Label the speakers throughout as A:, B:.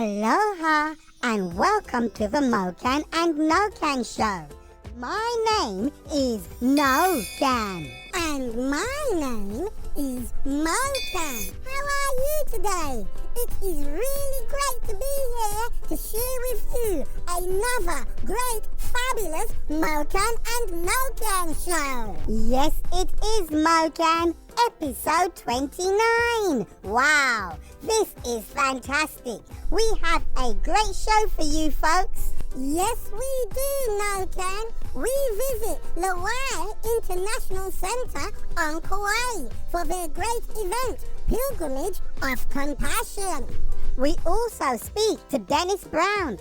A: Aloha and welcome to the Mokan and Nokan show. My name is Nokan. And my name is Mokan. How are you today? It is really great to be here to share with you another great, fabulous Mokan and Nokan show. Yes, it is Mokan, episode 29. Wow, this is fantastic. We have a great show for you folks. Yes, we do, Nokan. We visit Lawai International Center on Kauai for their great event, Pilgrimage of Compassion. We also speak to Dennis Brown,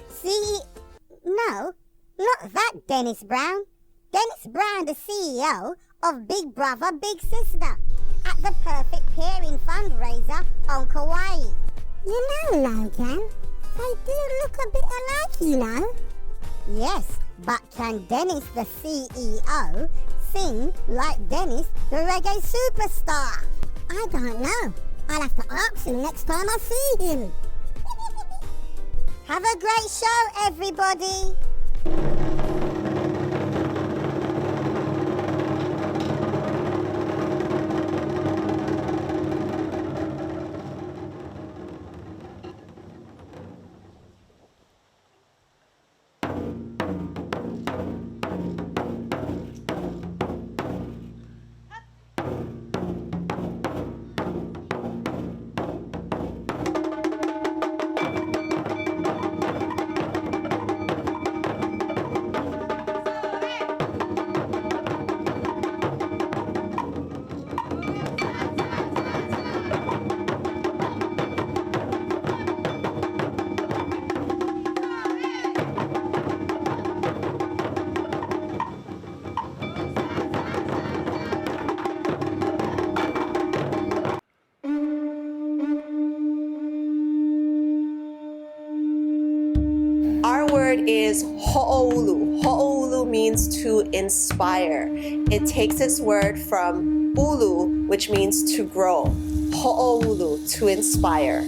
A: No, not that Dennis Brown. Dennis Brown, the CEO of Big Brother, Big Sister, at the Perfect Pairing fundraiser on Kauai. You know, Nokan, they do look a bit alike, you know. Yes, but can Dennis, the CEO, sing like Dennis, the reggae superstar? I don't know. I'll have to ask him next time I see him. Have a great show, everybody.
B: Our word is ho'olu. Ho'olu means to inspire. It takes its word from ulu, which means to grow. Ho'olu, to inspire.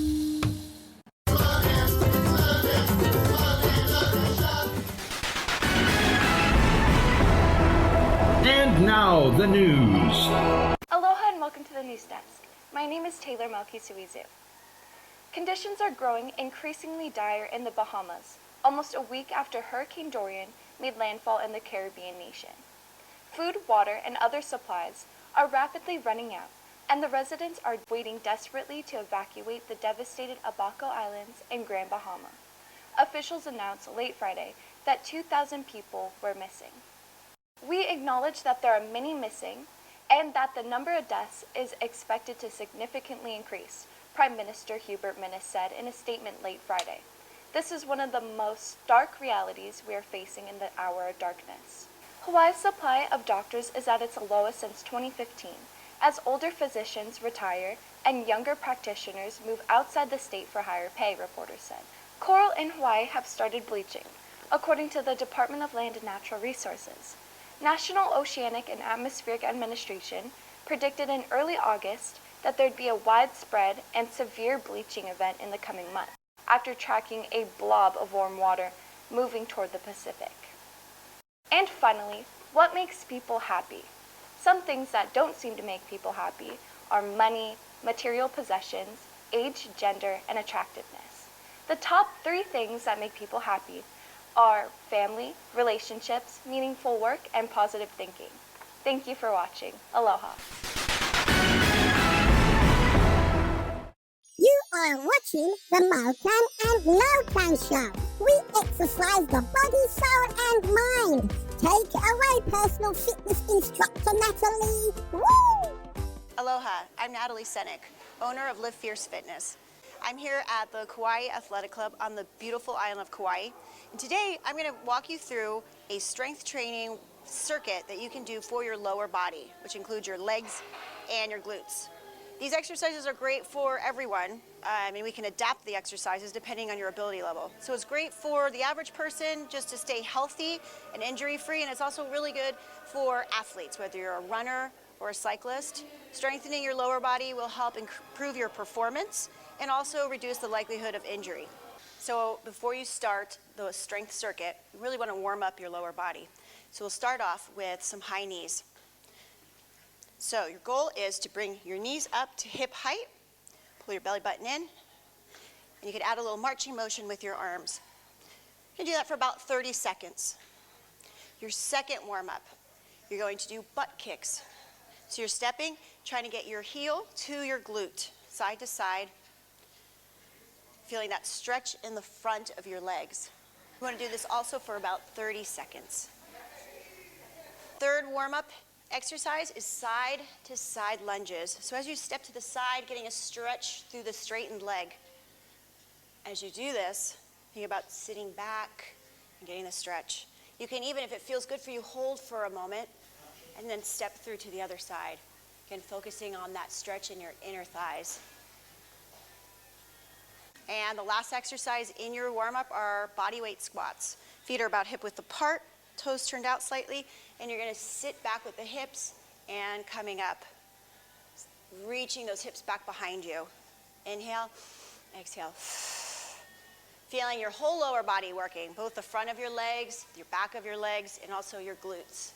C: And now the news.
D: Aloha and welcome to the news desk. My name is Taylor Malkisuizu. Conditions are growing increasingly dire in the Bahamas, almost a week after Hurricane Dorian made landfall in the Caribbean nation. Food, water, and other supplies are rapidly running out, and the residents are waiting desperately to evacuate the devastated Abaco Islands in Grand Bahama. Officials announced late Friday that 2,000 people were missing. We acknowledge that there are many missing and that the number of deaths is expected to significantly increase, Prime Minister Hubert Minnis said in a statement late Friday. This is one of the most stark realities we are facing in the hour of darkness. Hawaii's supply of doctors is at its lowest since 2015, as older physicians retire and younger practitioners move outside the state for higher pay, reporters said. Coral in Hawaii have started bleaching, according to the Department of Land and Natural Resources. National Oceanic and Atmospheric Administration predicted in early August that there'd be a widespread and severe bleaching event in the coming months, after tracking a blob of warm water moving toward the Pacific. And finally, what makes people happy? Some things that don't seem to make people happy are money, material possessions, age, gender, and attractiveness. The top 3 things that make people happy are family, relationships, meaningful work, and positive thinking. Thank you for watching. Aloha.
A: You are watching the Mokan and Nokan show. We exercise the body, soul, and mind. Take it away, personal fitness instructor Natalie. Woo!
E: Aloha, I'm Natalie Senek, owner of Live Fierce Fitness. I'm here at the Kauai Athletic Club on the beautiful island of Kauai. And today I'm going to walk you through a strength training circuit that you can do for your lower body, which includes your legs and your glutes. These exercises are great for everyone. We can adapt the exercises depending on your ability level. So it's great for the average person just to stay healthy and injury-free, and it's also really good for athletes, whether you're a runner or a cyclist. Strengthening your lower body will help improve your performance and also reduce the likelihood of injury. So before you start the strength circuit, you really want to warm up your lower body. So we'll start off with some high knees. So your goal is to bring your knees up to hip height, pull your belly button in, and you can add a little marching motion with your arms. You can do that for about 30 seconds. Your second warm-up, you're going to do butt kicks. So you're stepping, trying to get your heel to your glute, side to side, feeling that stretch in the front of your legs. You want to do this also for about 30 seconds. Third warm-up exercise is side to side lunges. So as you step to the side, getting a stretch through the straightened leg. As you do this, think about sitting back and getting the stretch. You can even, if it feels good for you, hold for a moment and then step through to the other side. Again, focusing on that stretch in your inner thighs. And the last exercise in your warm-up are body weight squats. Feet are about hip width apart, toes turned out slightly, and you're going to sit back with the hips and coming up. Reaching those hips back behind you. Inhale, exhale. Feeling your whole lower body working, both the front of your legs, your back of your legs, and also your glutes.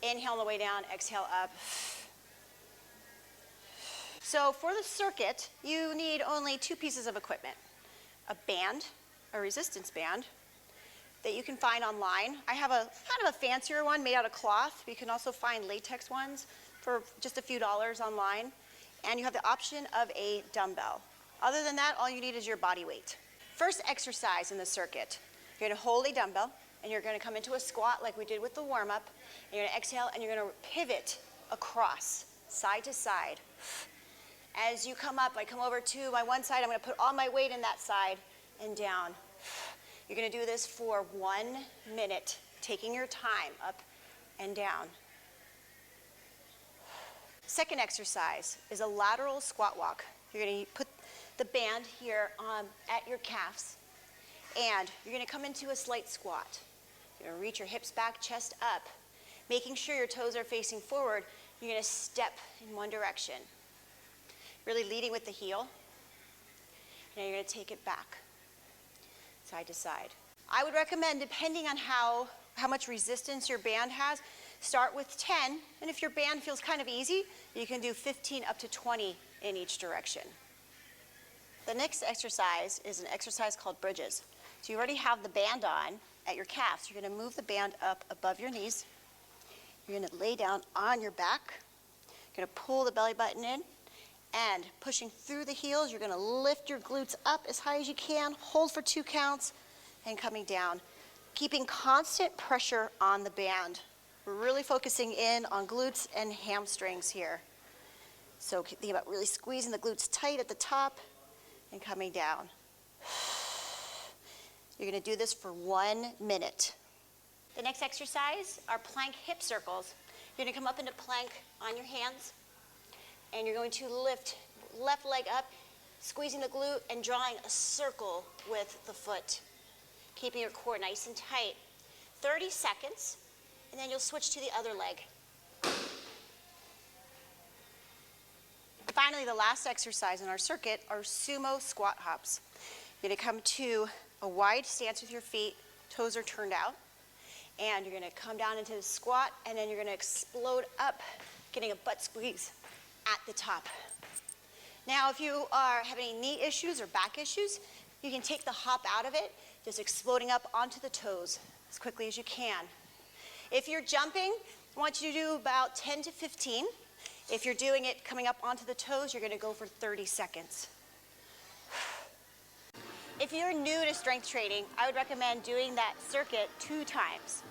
E: Inhale on the way down, exhale up. So for the circuit, you need only 2 pieces of equipment. A band, a resistance band, that you can find online. I have a kind of a fancier one made out of cloth. You can also find latex ones for just a few dollars online. And you have the option of a dumbbell. Other than that, all you need is your body weight. First exercise in the circuit, you're going to hold a dumbbell, and you're going to come into a squat like we did with the warm-up. You're going to exhale, and you're going to pivot across, side to side. As you come up, I come over to my one side, I'm going to put all my weight in that side and down. You're going to do this for 1 minute, taking your time up and down. Second exercise is a lateral squat walk. You're going to put the band here at your calves, and you're going to come into a slight squat. You're going to reach your hips back, chest up, making sure your toes are facing forward. You're going to step in one direction, really leading with the heel. Now you're going to take it back, side to side. I would recommend, depending on how much resistance your band has, start with 10, and if your band feels kind of easy, you can do 15 up to 20 in each direction. The next exercise is an exercise called bridges. So you already have the band on at your calves. You're going to move the band up above your knees. You're going to lay down on your back. You're going to pull the belly button in, and pushing through the heels, you're going to lift your glutes up as high as you can, hold for 2 counts, and coming down. Keeping constant pressure on the band. We're really focusing in on glutes and hamstrings here. So think about really squeezing the glutes tight at the top and coming down. You're going to do this for 1 minute. The next exercise are plank hip circles. You're going to come up into plank on your hands, and you're going to lift left leg up, squeezing the glute and drawing a circle with the foot, keeping your core nice and tight. 30 seconds, and then you'll switch to the other leg. Finally, the last exercise in our circuit are sumo squat hops. You're going to come to a wide stance with your feet, toes are turned out, and you're going to come down into the squat, and then you're going to explode up, getting a butt squeeze at the top. Now, if you are having knee issues or back issues, you can take the hop out of it, just exploding up onto the toes as quickly as you can. If you're jumping, I want you to do about 10 to 15. If you're doing it coming up onto the toes, you're going to go for 30 seconds. If you're new to strength training, I would recommend doing that circuit 2 times.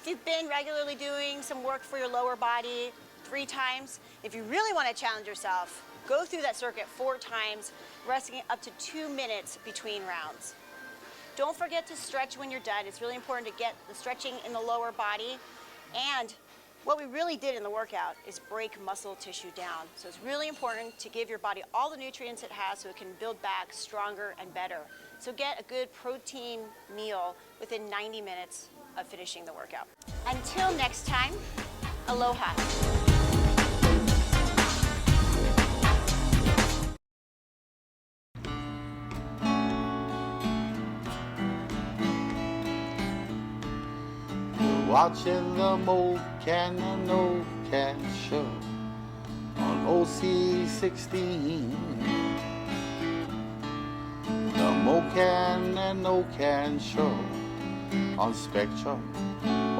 E: If you've been regularly doing some work for your lower body 3 times, if you really want to challenge yourself, go through that circuit 4 times, resting up to 2 minutes between rounds. Don't forget to stretch when you're done. It's really important to get the stretching in the lower body. And what we really did in the workout is break muscle tissue down. So it's really important to give your body all the nutrients it has so it can build back stronger and better. So get a good protein meal within 90 minutes of finishing the workout. Until next time, aloha.
F: watching the Mokan and Nokan show on OC16. The Mokan and Nokan show on Spectrum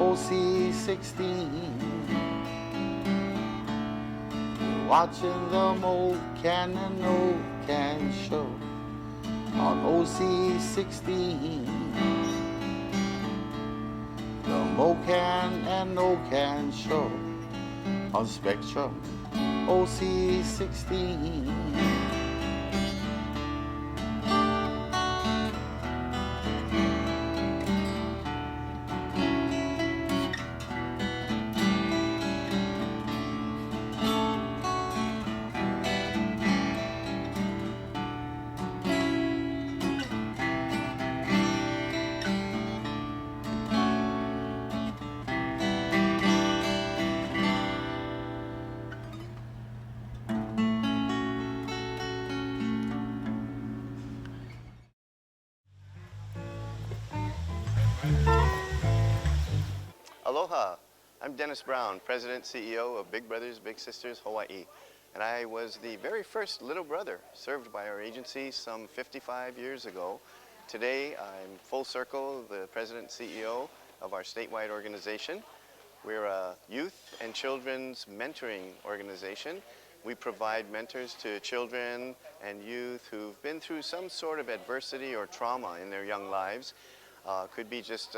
F: OC16. Watching the Mokan and Nokan show on OC16. The Mokan and Nokan show on Spectrum OC16.
G: Aloha, I'm Dennis Brown, President CEO of Big Brothers Big Sisters Hawaii, and I was the very first little brother served by our agency some 55 years ago. Today I'm full circle, the President CEO of our statewide organization. We're a youth and children's mentoring organization. We provide mentors to children and youth who've been through some sort of adversity or trauma in their young lives. Could be just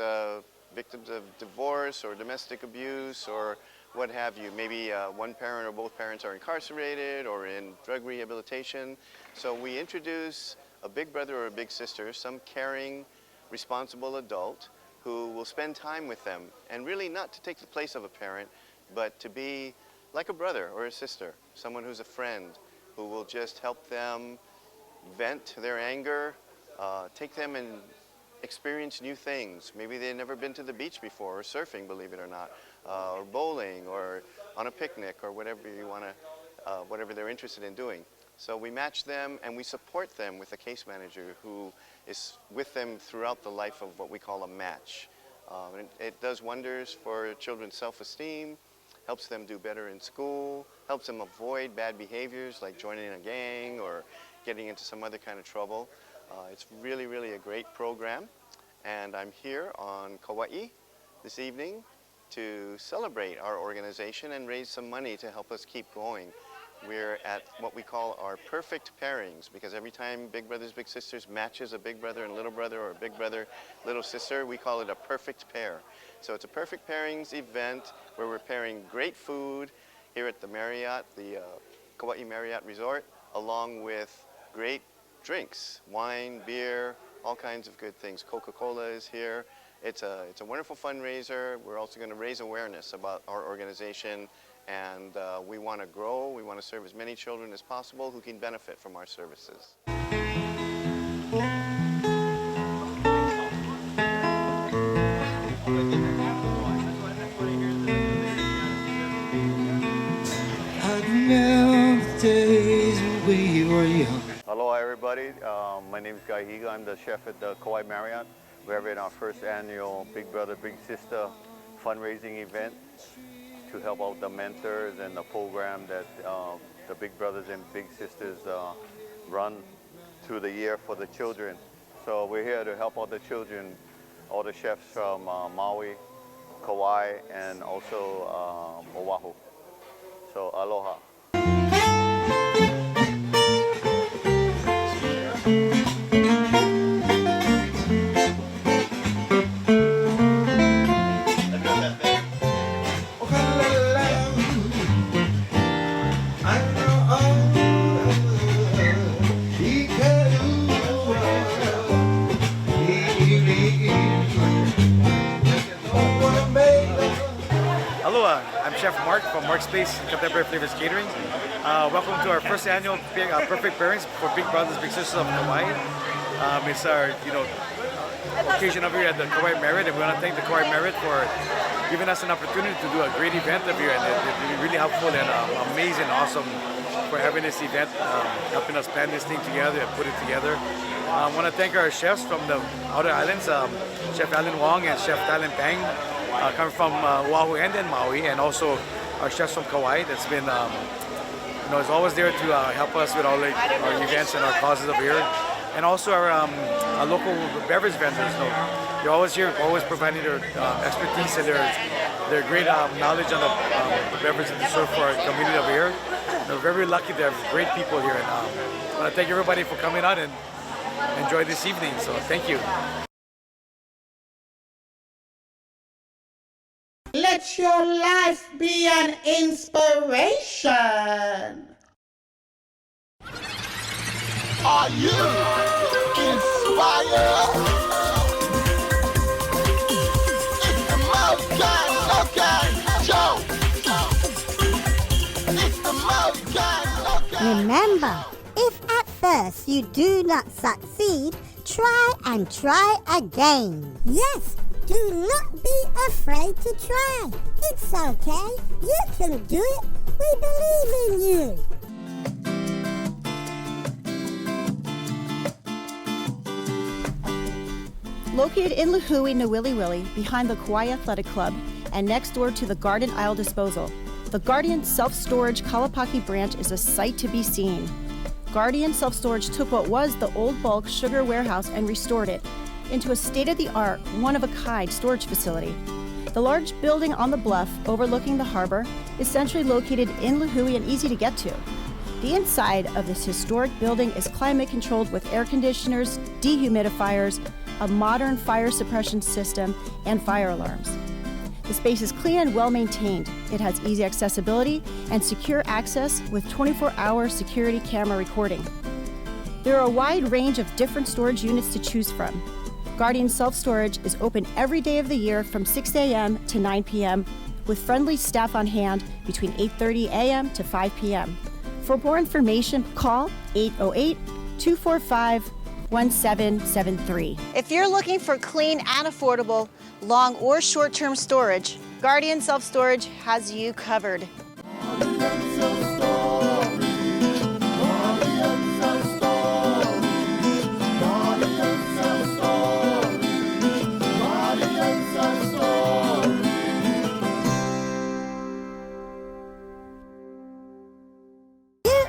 G: victims of divorce or domestic abuse or what have you. Maybe one parent or both parents are incarcerated or in drug rehabilitation. So we introduce a big brother or a big sister, some caring, responsible adult who will spend time with them, and really not to take the place of a parent, but to be like a brother or a sister, someone who's a friend, who will just help them vent their anger, take them and experience new things. Maybe they've never been to the beach before, or surfing, believe it or not, or bowling, or on a picnic, or whatever you want to, whatever they're interested in doing. So we match them and we support them with a case manager who is with them throughout the life of what we call a match. It does wonders for children's self-esteem, helps them do better in school, helps them avoid bad behaviors like joining a gang or getting into some other kind of trouble. It's really, really a great program, and I'm here on Kauai this evening to celebrate our organization and raise some money to help us keep going. We're at what we call our perfect pairings, because every time Big Brothers Big Sisters matches a big brother and little brother, or a big brother little sister, we call it a perfect pair. So it's a perfect pairings event where we're pairing great food here at the Marriott, the Kauai Marriott Resort, along with great drinks, wine, beer, all kinds of good things. Coca-Cola is here. It's a wonderful fundraiser. We're also going to raise awareness about our organization, and we want to grow. We want to serve as many children as possible who can benefit from our services.
H: Aloha everybody, my name is Guy Higa. I'm the chef at the Kauai Marriott. We're having our first annual Big Brother Big Sister fundraising event to help out the mentors and the program that the Big Brothers and Big Sisters run through the year for the children. So we're here to help out the children, all the chefs from Maui, Kauai, and also Oahu. So aloha.
I: Aloha, I'm Chef Mark from Mark's Place Contemporary Flavors Catering. Welcome to our first annual Perfect Pairings for Big Brothers Big Sisters of Hawaii. It's our occasion over here at the Kauai Marriott, and we want to thank the Kauai Marriott for giving us an opportunity to do a great event over here, and they've been really helpful and amazing, awesome for having this event, helping us plan this thing together and put it together. I want to thank our chefs from the outer islands, Chef Alan Wong and Chef Talon Pang. coming from Oahu and then Maui, and also our chefs from Kauai that's been is always there to help us with all our events and our causes over here. And also our local beverage vendors. They're always here, always providing their expertise and their great knowledge on the beverage and dessert for our community over here. We're very lucky to have great people here. And I want to thank everybody for coming out and enjoy this evening. So thank you.
J: Let your life be an inspiration.
F: Are you inspired? It's the Mokan Show. It's the Mokan.
A: Remember, if at first you do not succeed, try and try again. Yes, do not be afraid to try. It's okay. You can do it. We believe in you.
E: Located in Lihue, Nawiliwili, behind the Kauai Athletic Club and next door to the Garden Isle Disposal, the Guardian Self-Storage Kalapaki branch is a sight to be seen. Guardian Self-Storage took what was the old bulk sugar warehouse and restored it into a state-of-the-art, one-of-a-kind storage facility. The large building on the bluff overlooking the harbor is centrally located in Lihue and easy to get to. The inside of this historic building is climate-controlled with air conditioners, dehumidifiers, a modern fire suppression system, and fire alarms. The space is clean and well-maintained. It has easy accessibility and secure access with 24-hour security camera recording. There are a wide range of different storage units to choose from. Guardian Self-Storage is open every day of the year from 6 a.m. to 9 p.m. with friendly staff on hand between 8:30 a.m. to 5 p.m. For more information, call 808-245-1773. If you're looking for clean and affordable, long or short-term storage, Guardian Self-Storage has you covered.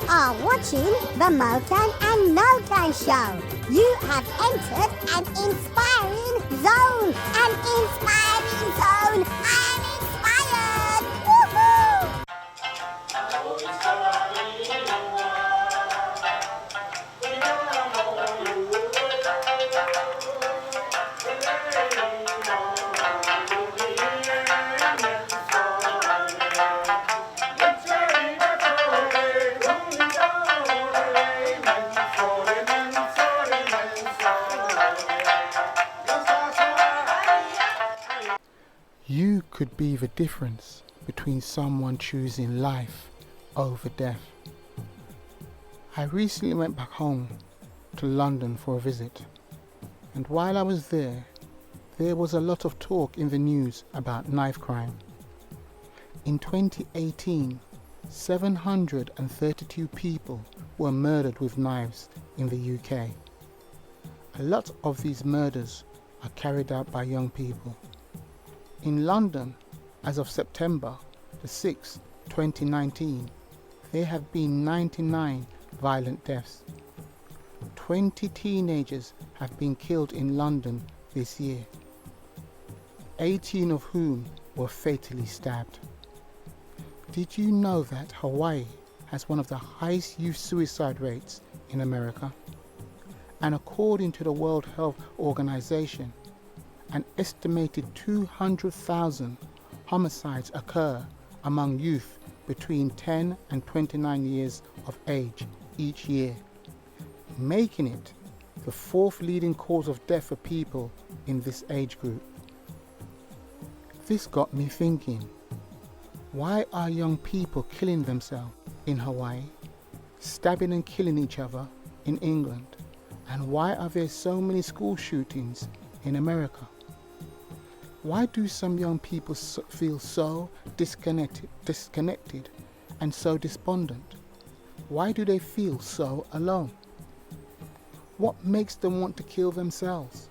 A: Are watching the Mokan and Nokan show. You have entered an inspiring zone. An inspiring zone. I'm inspired. Woohoo!
J: You could be the difference between someone choosing life over death. I recently went back home to London for a visit, and while I was there was a lot of talk in the news about knife crime. In 2018, 732 people were murdered with knives in the UK. A lot of these murders are carried out by young people. In London, as of September the 6th, 2019, there have been 99 violent deaths. 20 teenagers have been killed in London this year, 18 of whom were fatally stabbed. Did you know that Hawaii has one of the highest youth suicide rates in America? And according to the World Health Organization, an estimated 200,000 homicides occur among youth between 10 and 29 years of age each year, making it the fourth leading cause of death for people in this age group. This got me thinking, why are young people killing themselves in Hawaii, stabbing and killing each other in England, and why are there so many school shootings in America? Why do some young people feel so disconnected and so despondent? Why do they feel so alone? What makes them want to kill themselves?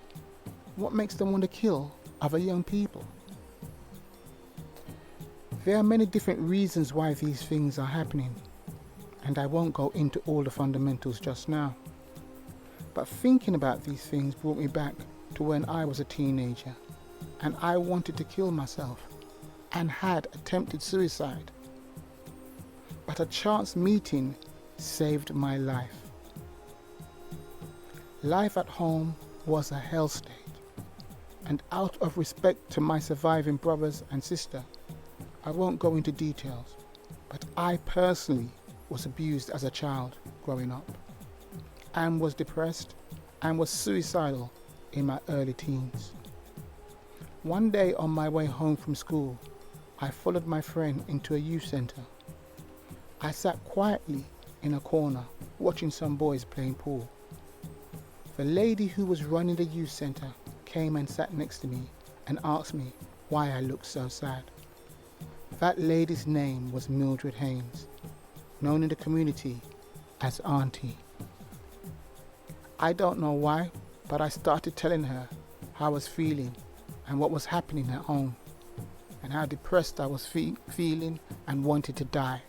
J: What makes them want to kill other young people? There are many different reasons why these things are happening, and I won't go into all the fundamentals just now. But thinking about these things brought me back to when I was a teenager and I wanted to kill myself and had attempted suicide. But a chance meeting saved my life. Life at home was a hell state, and out of respect to my surviving brothers and sister, I won't go into details, but I personally was abused as a child growing up, and was depressed and was suicidal in my early teens. One day on my way home from school, I followed my friend into a youth centre. I sat quietly in a corner watching some boys playing pool. The lady who was running the youth centre came and sat next to me and asked me why I looked so sad. That lady's name was Mildred Haynes, known in the community as Auntie. I don't know why, but I started telling her how I was feeling and what was happening at home, and how depressed I was feeling and wanted to die.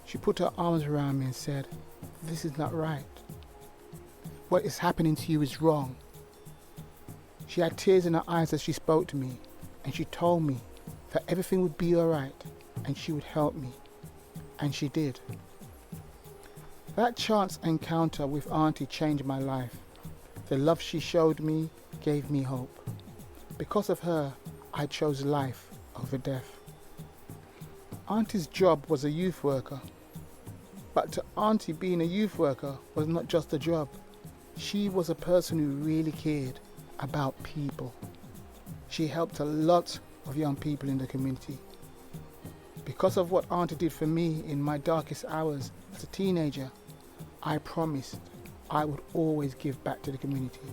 J: She put her arms around me and said, "This is not right. What is happening to you is wrong." She had tears in her eyes as she spoke to me, and she told me that everything would be alright and she would help me, and she did. That chance encounter with Auntie changed my life. The love she showed me gave me hope. Because of her, I chose life over death. Auntie's job was a youth worker, but to Auntie, being a youth worker was not just a job. She was a person who really cared about people. She helped a lot of young people in the community. Because of what Auntie did for me in my darkest hours as a teenager, I promised I would always give back to the community.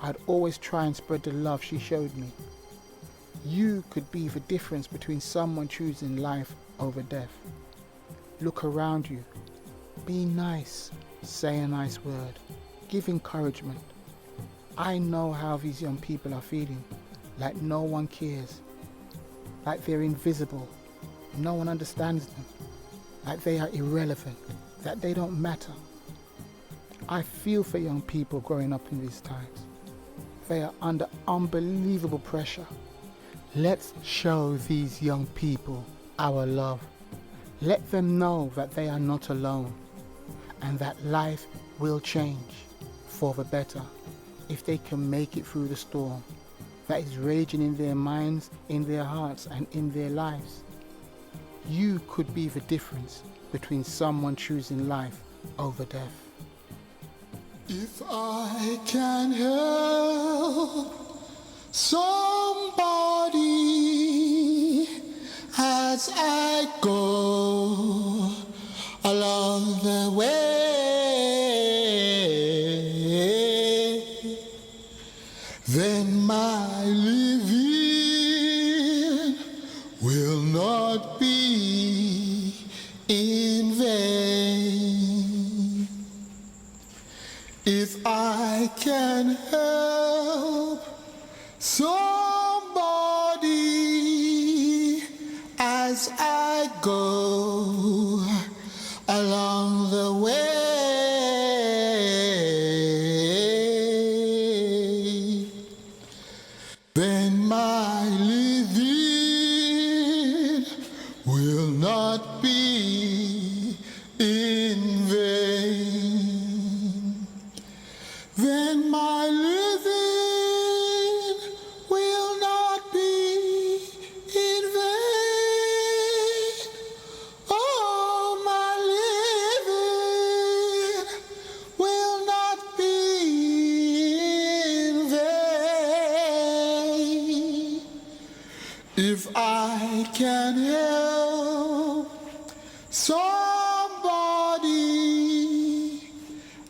J: I'd always try and spread the love she showed me. You could be the difference between someone choosing life over death. Look around you. Be nice. Say a nice word. Give encouragement. I know how these young people are feeling, like no one cares, like they're invisible, no one understands them, like they are irrelevant, that they don't matter. I feel for young people growing up in these times. They are under unbelievable pressure. Let's show these young people our love. Let them know that they are not alone and that life will change for the better if they can make it through the storm that is raging in their minds, in their hearts, and in their lives. You could be the difference between someone choosing life over death.
F: If I can help somebody as I go along the way, then my living will not be in vain. If I can help somebody as I go along the way, then my living will not be in vain. Then my living will not be in vain. Oh, my living will not be in vain. If I can help somebody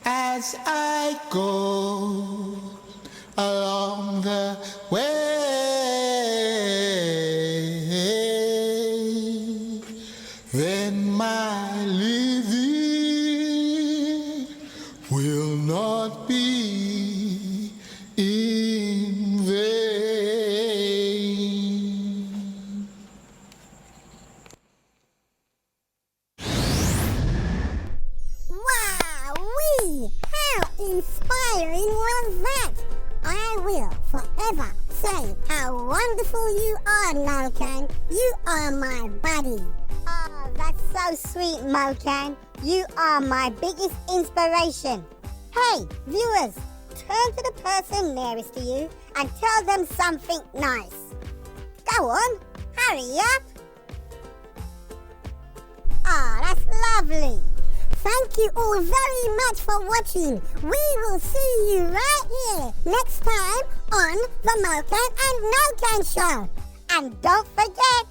F: as I go along the way, then my living will not be in vain.
A: say how wonderful you are, Nokan. You are my buddy. Oh, that's so sweet, Mokan. You are my biggest inspiration. Hey, viewers, turn to the person nearest to you and tell them something nice. Go on, hurry up. Ah, that's lovely. Thank you all very much for watching. We will see you right here next time on the Mokan and Nokan Show. And don't forget,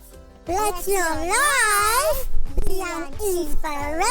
A: let your life be an inspiration.